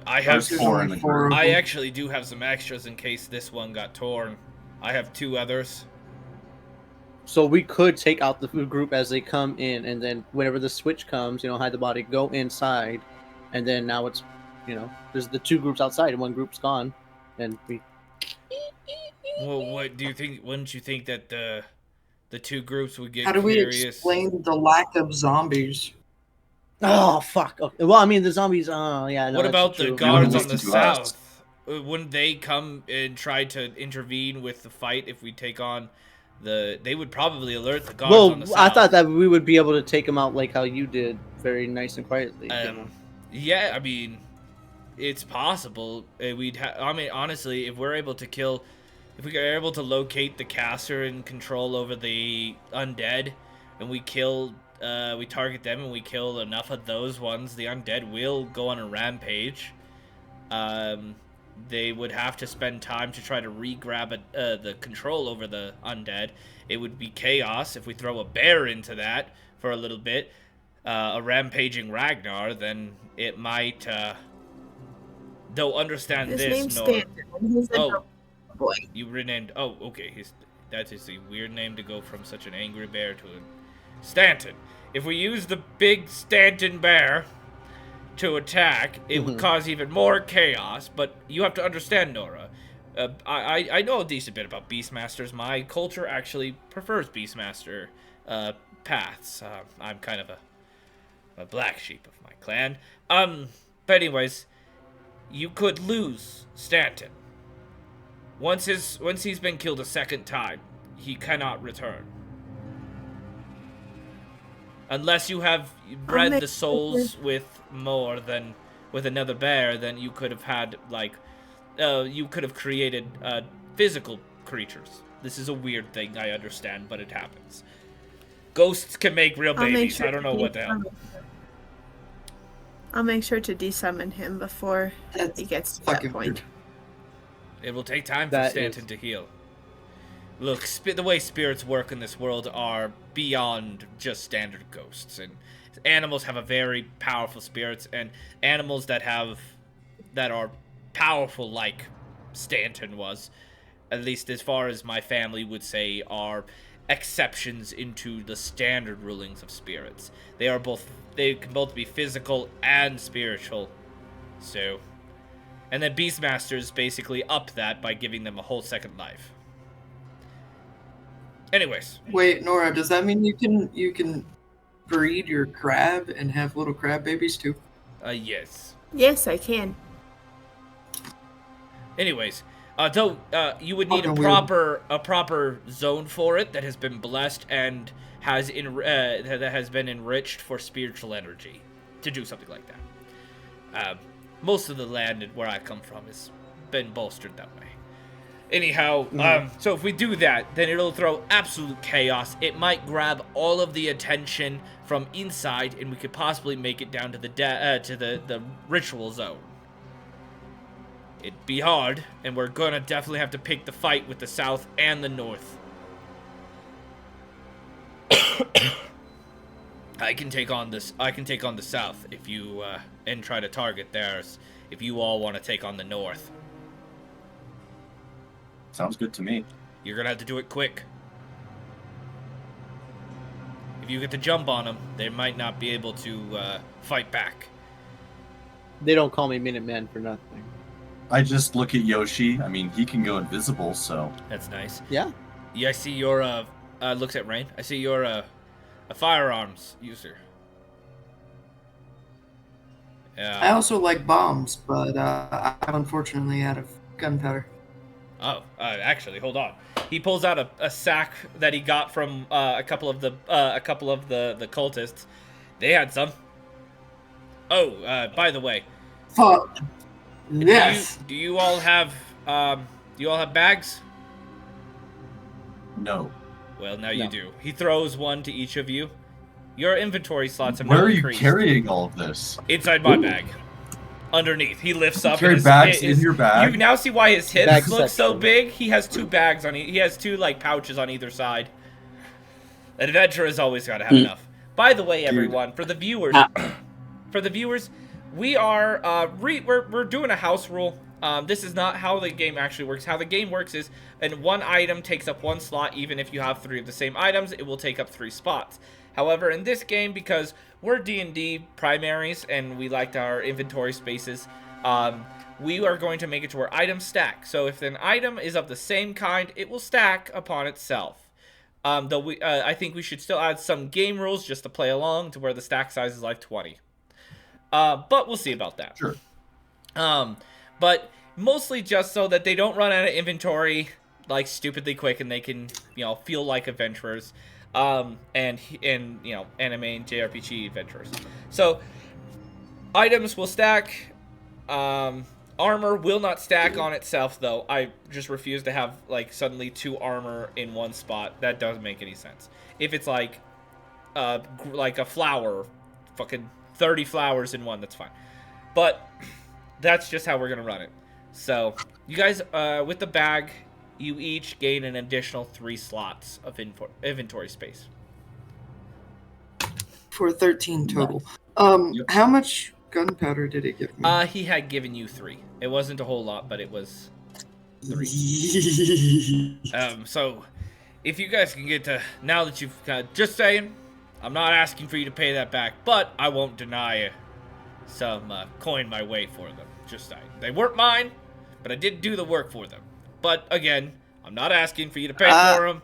S1: I have
S2: There's 4 in the group.
S1: I actually do have some extras in case this one got torn. I have 2 others.
S3: So we could take out the group as they come in, and then whenever the switch comes, hide the body, go inside, and then now it's, there's the 2 groups outside and one group's gone, and we.
S1: Well, what do you think? Wouldn't you think that the 2 groups would get
S4: How do we
S1: curious?
S4: explain the lack of zombies?
S3: Oh fuck! Okay. Well, I mean the zombies. Yeah. No,
S1: What
S3: that's
S1: about the
S3: true.
S1: guards
S2: They
S1: on the
S2: listen to us.
S1: south? Wouldn't they come and try to intervene with the fight if we take on the? They would probably alert the guards on the
S3: Well,
S1: south.
S3: I thought that we would be able to take them out like how you did, very nice and quietly.
S1: Yeah, I mean, it's possible. I mean, honestly, if we're able to kill, if we are able to locate the caster and control over the undead, and we target them and we kill enough of those ones, the undead will go on a rampage. They would have to spend time to try to re-grab the control over the undead. It would be chaos if we throw a bear into that for a little bit. A rampaging Ragnar, then it might. Though understand
S6: His
S1: this,
S6: name's
S1: Nor.
S6: Stanton. He's a
S1: Oh,
S6: boy.
S1: you renamed. Oh, okay. That is a weird name to go from such an angry bear to a Stanton. If we use the big Stanton bear to attack, it would cause even more chaos. But you have to understand, Nora. I know a decent bit about Beastmasters. My culture actually prefers Beastmaster paths. I'm kind of a black sheep of my clan. But anyways, you could lose Stanton. Once he's been killed a second time, he cannot return. Unless you have bred the souls with more than with another bear, then you could have had you could have created physical creatures. This is a weird thing, I understand, but it happens. Ghosts can make real babies. I don't know what the hell.
S6: I'll make sure to desummon him before
S4: That's
S6: he gets to that
S4: fucking
S6: point.
S4: weird.
S1: It will take time for
S3: That
S1: Stanton to heal. Look, the way spirits work in this world are beyond just standard ghosts, and animals have a very powerful spirits, and animals that are powerful like Stanton was, at least as far as my family would say, are exceptions into the standard rulings of spirits. They can both be physical and spiritual. So, and then Beastmasters basically up that by giving them a whole second life. Anyways.
S4: Wait, Nora, does that mean you can breed your crab and have little crab babies too?
S1: Yes.
S6: Yes, I can.
S1: Anyways, though you would need
S4: Fucking
S1: a proper zone for it that has been blessed and that has been enriched for spiritual energy to do something like that. Most of the land where I come from has been bolstered that way. Anyhow, so if we do that, then it'll throw absolute chaos. It might grab all of the attention from inside, and we could possibly make it down to the ritual zone. It'd be hard, and we're gonna definitely have to pick the fight with the south and the north. I can take on the south if you and try to target theirs if you all want to take on the north.
S2: Sounds good to me.
S1: You're gonna have to do it quick. If you get the jump on them, they might not be able to fight back.
S3: They don't call me Minuteman for nothing.
S2: I just look at Yoshi. I mean, he can go invisible, so...
S1: That's nice.
S3: Yeah.
S1: Yeah, I see you're, looks at Rain. I see you're a firearms user.
S4: I also like bombs, but I'm unfortunately out of gunpowder.
S1: Oh, actually, hold on. He pulls out a sack that he got from a couple of the cultists. They had some. Oh, by the way,
S4: Fuck. Yes.
S1: do you all have bags?
S2: No.
S1: Well, now
S3: No.
S1: you do. He throws one to each of you. Your inventory slots have
S2: Where
S1: now
S2: are you
S1: increased.
S2: carrying all of this?
S1: Inside my bag. Underneath. He lifts up.
S2: Carry
S1: and
S2: bags in your bag?
S1: You now see why his hips
S3: Bag
S1: look so
S3: section.
S1: big. He has two bags on he has two like pouches on either side. An adventurer has always got to have enough. By the way, everyone, for the viewers, we are we're doing a house rule. This is not how the game actually works. How the game works is, and one item takes up one slot. Even if you have 3 of the same items, it will take up 3 spots. However, in this game, because we're D&D primaries and we liked our inventory spaces, we are going to make it to where items stack. So if an item is of the same kind, it will stack upon itself. Though I think we should still add some game rules just to play along to where the stack size is like 20. But we'll see about that.
S2: Sure.
S1: But mostly just so that they don't run out of inventory like stupidly quick and they can, feel like adventurers. And anime and JRPG adventurers. So items will stack. Armor will not stack on itself, though. I just refuse to have suddenly 2 armor in one spot. That doesn't make any sense. If it's like a flower, fucking 30 flowers in one, that's fine. But that's just how we're gonna run it. So you guys, with the bag, you each gain an additional 3 slots of inventory space.
S4: For 13 total.
S2: Yep.
S4: How much gunpowder did it give me?
S1: He had given you 3. It wasn't a whole lot, but it was 3. So if you guys can get to, now that you've just saying, I'm not asking for you to pay that back, but I won't deny some coin my way for them. Just saying. They weren't mine, but I did do the work for them. But again, I'm not asking for you to pay for them.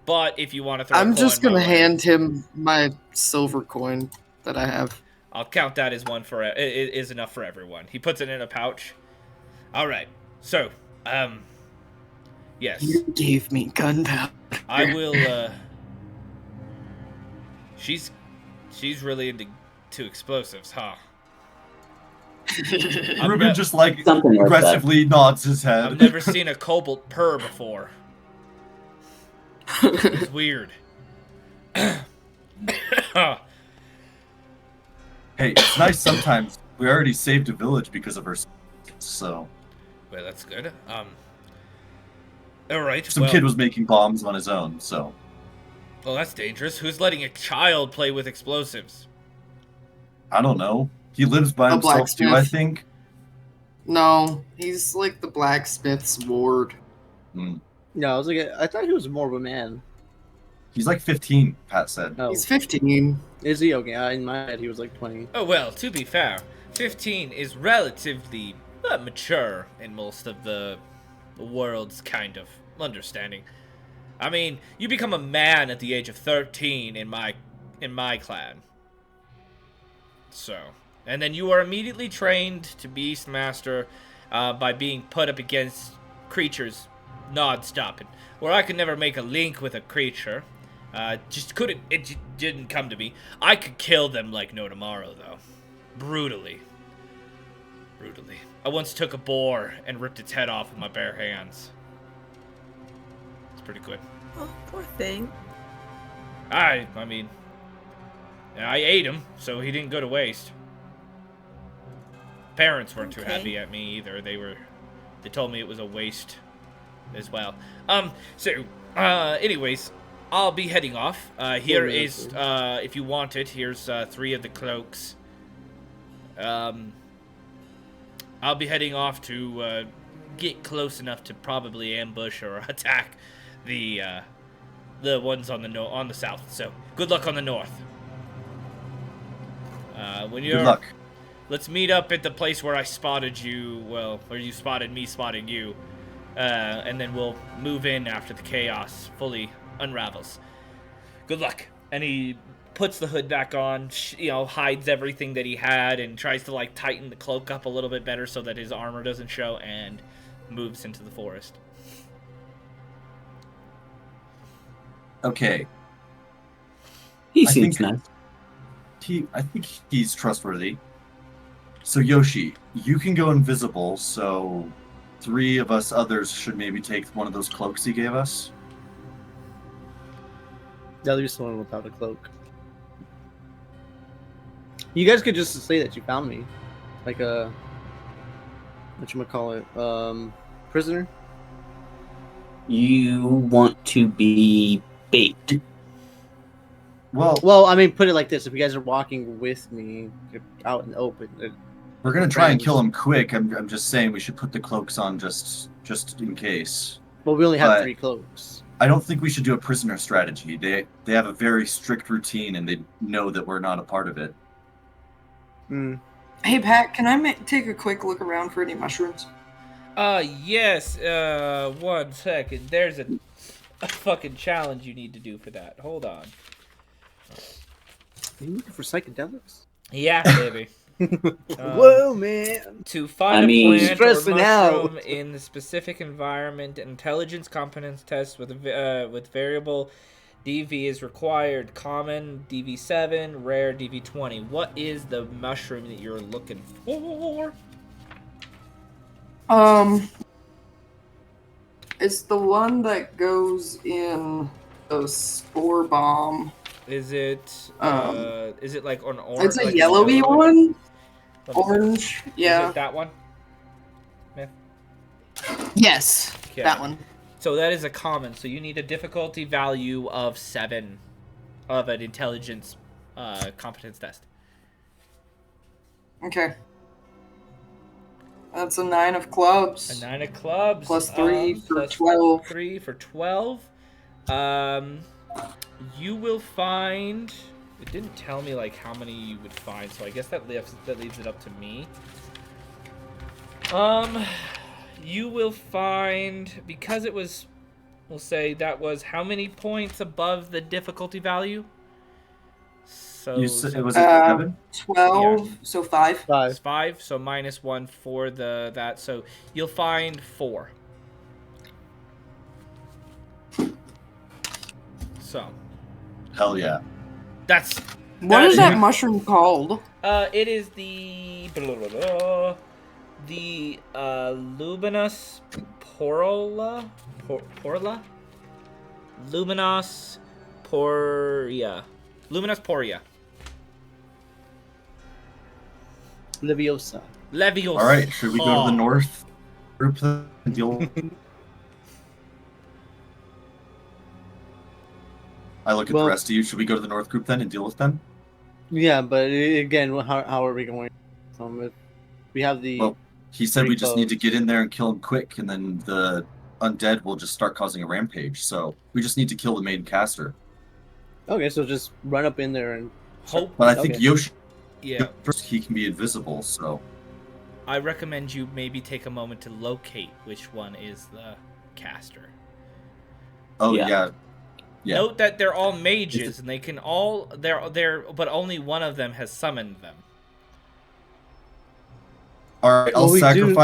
S1: But if you want to throw,
S4: I'm
S1: a coin
S4: just gonna
S1: my way,
S4: hand him my silver coin that I have.
S1: I'll count that as one for it is enough for everyone. He puts it in a pouch. All right. So, yes,
S4: You gave me gunpowder.
S1: I will. She's really into explosives, huh?
S2: Ruben just
S5: Something like that.
S2: aggressively nods his head.
S1: I've never seen a kobold purr before. It's weird.
S2: Hey, it's nice sometimes. We already saved a village because of her, so
S1: Well, that's good. All right.
S2: some kid was making bombs on his own. So
S1: Well, that's dangerous. Who's letting a child play with explosives?
S2: I don't know. He lives by
S4: A
S2: himself too, I
S4: blacksmith.
S2: think.
S4: No, he's like the blacksmith's ward.
S2: Hmm.
S3: No, I thought he was more of a man.
S2: He's like 15, Pat said.
S3: Oh,
S4: He's 15.
S3: is he? Okay, in my head he was like 20.
S1: Oh, well, to be fair, 15 is relatively mature in most of the world's kind of understanding. I mean, you become a man at the age of 13 in my clan. So, and then you are immediately trained to Beastmaster by being put up against creatures non-stop. And where I could never make a link with a creature, it didn't come to me. I could kill them like no tomorrow, though. Brutally. I once took a boar and ripped its head off with my bare hands. It's pretty good.
S6: Oh, poor thing.
S1: I mean, I ate him, so he didn't go to waste. Parents weren't too
S6: Okay.
S1: happy at me either. They told me it was a waste as well. Anyways, I'll be heading off. Here is, if you want it, here's 3 of the cloaks. I'll be heading off to get close enough to probably ambush or attack the ones on the south. So good luck on the north. When you're,
S2: Good luck.
S1: Let's meet up at the place where I spotted you. Well, where you spotted me, spotting you, and then we'll move in after the chaos fully unravels. Good luck. And he puts the hood back on, hides everything that he had, and tries to like tighten the cloak up a little bit better so that his armor doesn't show, and moves into the forest.
S2: Okay.
S5: He
S2: I
S5: seems
S2: think-
S5: nice.
S2: I think he's trustworthy. So Yoshi, you can go invisible, so 3 of us others should maybe take one of those cloaks he gave us.
S3: At least one without a cloak. You guys could just say that you found me, like a prisoner.
S5: You want to be bait.
S2: Well,
S3: I mean, put it like this: if you guys are walking with me out in the open,
S2: we're gonna try and
S3: friends.
S2: kill him quick. I'm just saying we should put the cloaks on just in case.
S3: Well, we only have
S2: But-
S3: 3 cloaks.
S2: I don't think we should do a prisoner strategy. They have a very strict routine, and they know that we're not a part of it.
S3: Mm.
S4: Hey, Pat, can I take a quick look around for any mushrooms?
S1: Yes. 1 second. There's a fucking challenge you need to do for that. Hold on.
S3: Are you looking for psychedelics?
S1: Yeah, baby.
S3: Whoa, man!
S1: To find
S5: I mean-
S1: a plant or
S3: Stressing out.
S1: mushroom in the specific environment, intelligence competence test with variable DV is required. Common DV7, rare DV20. What is the mushroom that you're looking for?
S4: It's the one that goes in a spore bomb.
S1: Is it like an orange?
S4: It's a
S1: like
S4: yellowy
S1: yellow
S4: one.
S1: Let me see.
S4: Orange,
S1: Is
S4: yeah.
S1: it that one?
S4: Yes,
S1: Okay.
S4: that one.
S1: So that is a common. So you need a difficulty value of 7 of an intelligence competence test.
S4: Okay. That's a 9 of clubs.
S1: A 9 of clubs.
S4: Plus 3 for
S1: plus
S4: 12.
S1: 3 for 12. You will find. It didn't tell me like how many you would find, so I guess that leaves it up to me. You will find, because it was, we'll say that was how many points above the difficulty value? So
S2: You said it was 7?
S4: 12,
S1: Yeah.
S4: so 5.
S3: 5.
S1: it's 5, so -1 for that. So you'll find 4. So
S2: Hell yeah.
S1: that's
S4: What is
S1: That-
S4: that mushroom called?
S1: it is the luminous porla luminous poria
S3: Leviosa.
S1: Leviosa.
S2: All right, should we go to the north group and deal? I look at
S3: Well-
S2: the rest of you. Should we go to the north group then and deal with them?
S3: Yeah, but again, how are we going? If we have the
S2: Well, he said we
S3: Three
S2: just need to
S3: foes.
S2: get in there and kill him quick, and then the undead will just start causing a rampage. So we just need to kill the main caster.
S3: okay, so just run up in there and
S1: Hope.
S2: But I think
S3: Okay.
S2: Yoshi,
S1: Yeah.
S2: first he can be invisible. So
S1: I recommend you maybe take a moment to locate which one is the caster.
S2: yeah. Yeah.
S1: Note that they're all mages and they can all they're but only one of them has summoned them.
S2: All right,
S3: Well, we do-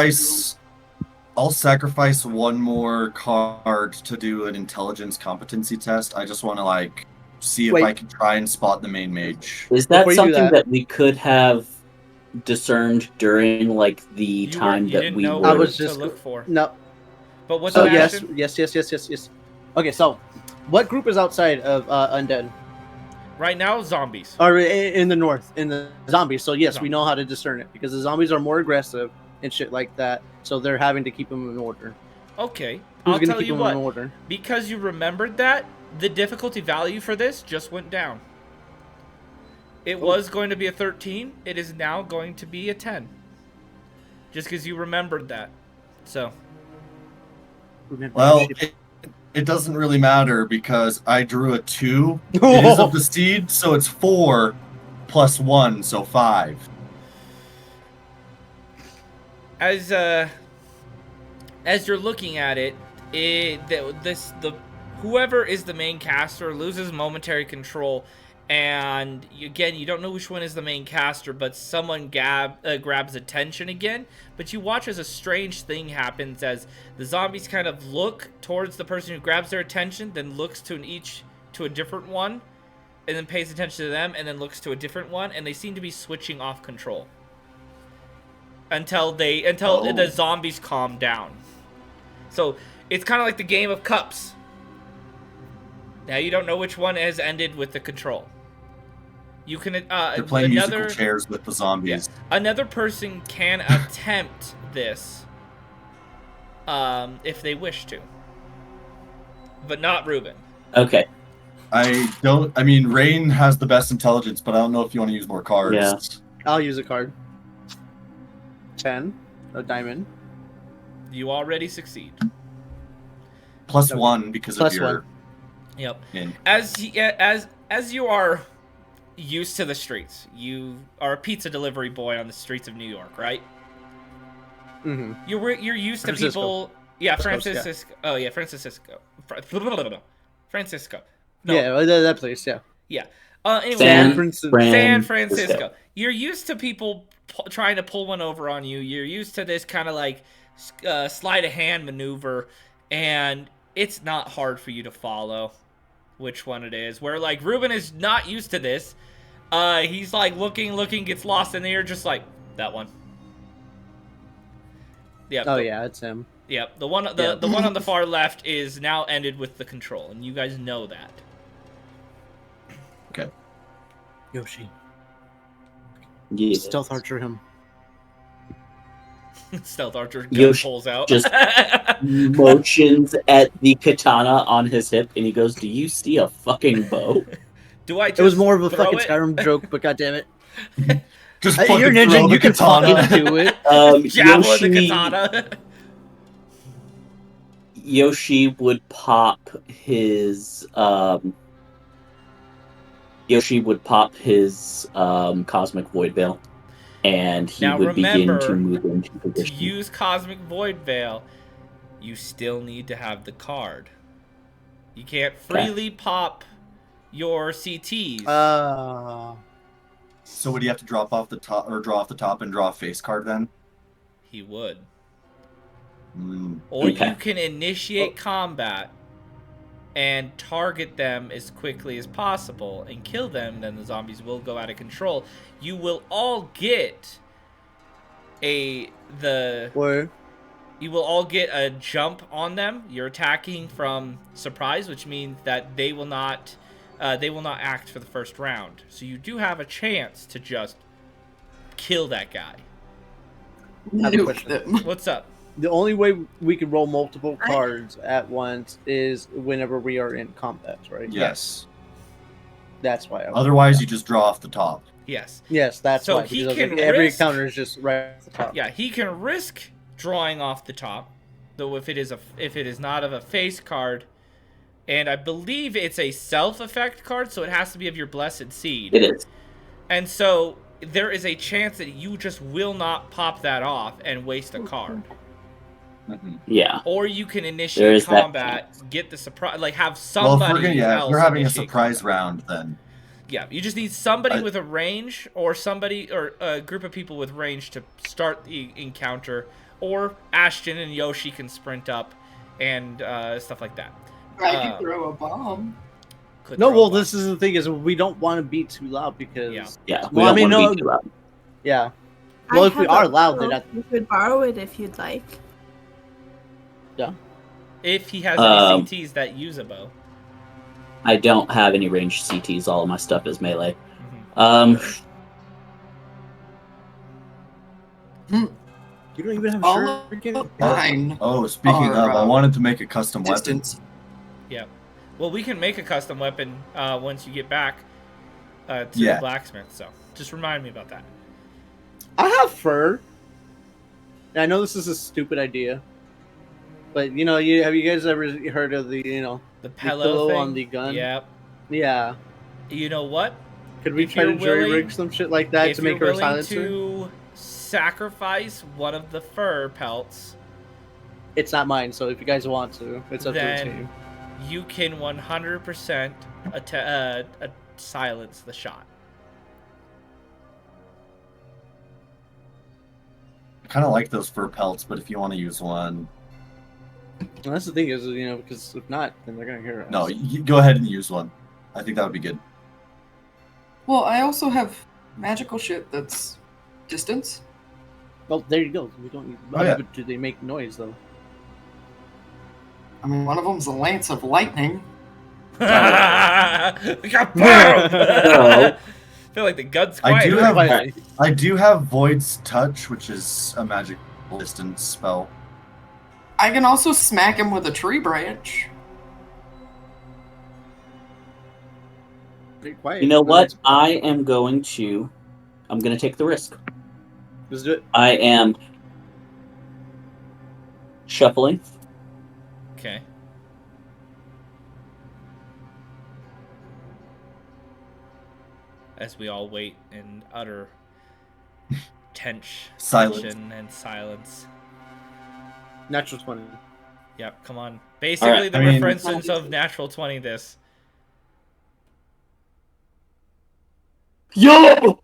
S2: I'll sacrifice one more card to do an intelligence competency test. I just want to see if
S3: Wait.
S2: I can try and spot the main mage.
S5: Is that
S3: Before you do
S5: something
S3: that-
S5: that we could have discerned during the
S1: You
S5: time
S1: you
S5: that
S1: didn't
S5: we
S1: know
S5: were?
S1: what
S3: I was
S1: to
S3: just-
S1: look for.
S3: no.
S1: But what's
S3: So
S1: the
S3: yes,
S1: action?
S3: yes. Okay, so what group is outside of undead?
S1: Right now, zombies.
S3: Or in the north, in the zombies. So yes, we
S1: Zombies.
S3: know how to discern it because the zombies are more aggressive and shit like that. So they're having to keep them in order.
S1: Okay,
S3: Who's
S1: I'll
S3: gonna
S1: tell
S3: keep
S1: you
S3: them
S1: what.
S3: in order?
S1: Because you remembered that, the difficulty value for this just went down. It was going to be a 13. It is now going to be a 10. Just because you remembered that. So,
S2: Well, it doesn't really matter because I drew a 2. It is of the steed, so it's 4 plus 1, so 5.
S1: As you're looking at it, whoever is the main caster loses momentary control, and again, you don't know which one is the main caster, but someone grabs attention again. But you watch as a strange thing happens as the zombies kind of look towards the person who grabs their attention, then looks to a different one, and then pays attention to them, and then looks to a different one, and they seem to be switching off control until the zombies calm down. So it's kind of like the game of cups. Now you don't know which one has ended with the control. You can
S2: They're playing musical chairs with the zombies.
S1: Yeah, another person can attempt this if they wish to, but not Ruben.
S5: Okay.
S2: I mean, Rain has the best intelligence, but I don't know if you want to use more cards.
S5: Yeah.
S3: I'll use a card. 10, a diamond.
S1: You already succeed.
S2: Plus 1 because
S3: Plus
S2: of your...
S3: 1.
S1: Yep.
S2: In.
S1: As you are used to the streets, you are a pizza delivery boy on the streets of New York, right?
S3: Mm-hmm.
S1: You're used to people. Yeah, Francisco. Oh yeah, Francisco. Francisco. No.
S3: Yeah, that place. Yeah.
S1: Yeah. Anyway, San Francisco. You're used to people trying to pull one over on you. You're used to this kind of like sleight of hand maneuver, and it's not hard for you to follow which one it is. Where like Ruben is not used to this. He's like looking, gets lost in the air, just like that one. Yeah.
S3: Oh yeah, it's him.
S1: Yep. The one on the far left is now ended with the control, and you guys know that.
S2: Okay.
S3: Yoshi.
S5: Yes.
S3: Stealth archer him.
S1: Stealth archer
S5: Yoshi
S1: pulls out.
S5: just motions at the katana on his hip, and he goes, "Do you see a fucking bow?"
S1: Do I? Just
S3: it was more of a fucking
S1: it?
S3: Skyrim joke, but goddammit.
S2: Just
S3: you're ninja, you can fucking do it.
S1: Javelin the katana.
S5: Yoshi would pop his cosmic void veil, and he
S1: now
S5: would
S1: remember,
S5: begin to move into position.
S1: To use cosmic void veil, you still need to have the card. You can't freely pop your CTs.
S2: So would he have to drop off the top or draw off the top and draw a face card then?
S1: He would.
S2: Or
S1: you can initiate combat and target them as quickly as possible and kill them, then the zombies will go out of control. You will all get you will all get a jump on them. You're attacking from surprise, which means that they will not act for the first round. So you do have a chance to just kill that guy.
S4: Nuke them.
S1: What's up?
S3: The only way we can roll multiple cards at once is whenever we are in combat, right?
S2: Yes.
S3: That's why.
S2: Otherwise, you just draw off the top.
S1: Yes.
S3: Yes, that's
S1: so
S3: why.
S1: He can
S3: every encounter is just right at the top.
S1: Yeah, he can risk drawing off the top, though if it is not of a face card, and I believe it's a self-effect card, so it has to be of your blessed seed.
S5: It is.
S1: And so there is a chance that you just will not pop that off and waste a card.
S5: Yeah.
S1: Or you can initiate combat, get the surprise, like have somebody else.
S2: We're having a surprise round then.
S1: Yeah, you just need somebody with a range, or a group of people with range to start the encounter, or Ashton and Yoshi can sprint up and stuff like that.
S4: I can throw a bomb.
S3: This is the thing is we don't want to be too loud because
S5: yeah.
S3: Well, I mean,
S5: no. Be too loud.
S3: Yeah. Well, if we are loud, then
S6: you could borrow it if you'd like.
S3: Yeah.
S1: If he has any CTs that use a bow.
S5: I don't have any ranged CTs. All of my stuff is melee.
S3: You don't even have
S4: mine.
S2: Oh, speaking of, I wanted to make a custom weapon.
S1: Yeah. Well, we can make a custom weapon once you get back to the blacksmith. So just remind me about that.
S3: I have fur. I know this is a stupid idea. But have you guys ever heard of the
S1: The
S3: the
S1: pillow thing
S3: on the gun?
S1: Yep.
S3: Yeah.
S1: You know what?
S3: Could we
S1: If
S3: try to
S1: you're
S3: jury
S1: willing-
S3: rig some shit like that
S1: if
S3: to
S1: you're
S3: make her a
S1: willing
S3: silencer?
S1: to sacrifice one of the fur pelts,
S3: It's not mine, so if you guys want to, it's up to the
S1: then
S3: team.
S1: you can 100% silence the shot.
S2: I kind of like those fur pelts, but if you want to use one,
S3: And that's the thing is, because if not, then they're gonna hear us.
S2: no, you go ahead and use one. I think that would be good.
S4: Well, I also have magical shit that's distance.
S3: Well, there you go. We don't.
S2: Oh, yeah.
S3: But do they make noise though?
S4: I mean, one of them's a lance of lightning.
S1: I feel like the gun's quiet.
S2: I do have Void's Touch, which is a magic distance spell.
S4: I can also smack him with a tree branch.
S3: Pretty quiet.
S5: You know what? I'm going to take the risk.
S3: Let's do it.
S5: I am shuffling.
S1: Okay. As we all wait in utter
S2: Silence.
S1: tension and silence.
S3: Natural 20.
S1: Yep, come on. Basically,
S5: Alright,
S1: the
S2: I mean-
S1: references of natural 20 this.
S5: Yo!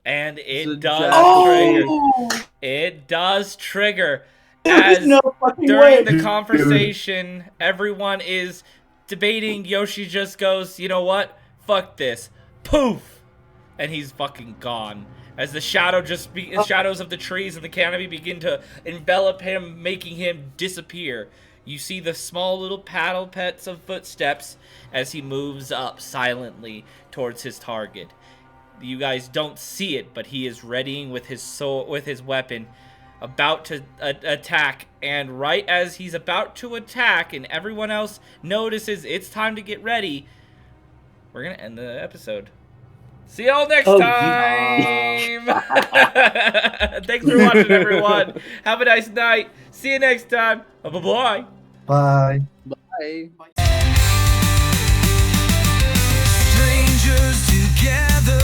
S1: And
S3: It's a
S1: it does
S3: jack-
S1: trigger.
S4: Oh!
S1: It does trigger.
S5: There's
S1: As
S5: no fucking
S1: during
S5: way.
S1: the conversation, everyone is debating. Yoshi just goes, you know what? Fuck this. Poof! And he's fucking gone. As the shadows of the trees and the canopy begin to envelop him, making him disappear. You see the small little paddle pets of footsteps as he moves up silently towards his target. You guys don't see it, but he is readying with his sword, with his weapon, about to attack. And right as he's about to attack, and everyone else notices it's time to get ready, we're gonna end the episode. See y'all next time. Thanks for watching, everyone. Have a nice night. See you next time. Bye-bye.
S2: Bye.
S3: Bye.
S7: Strangers together.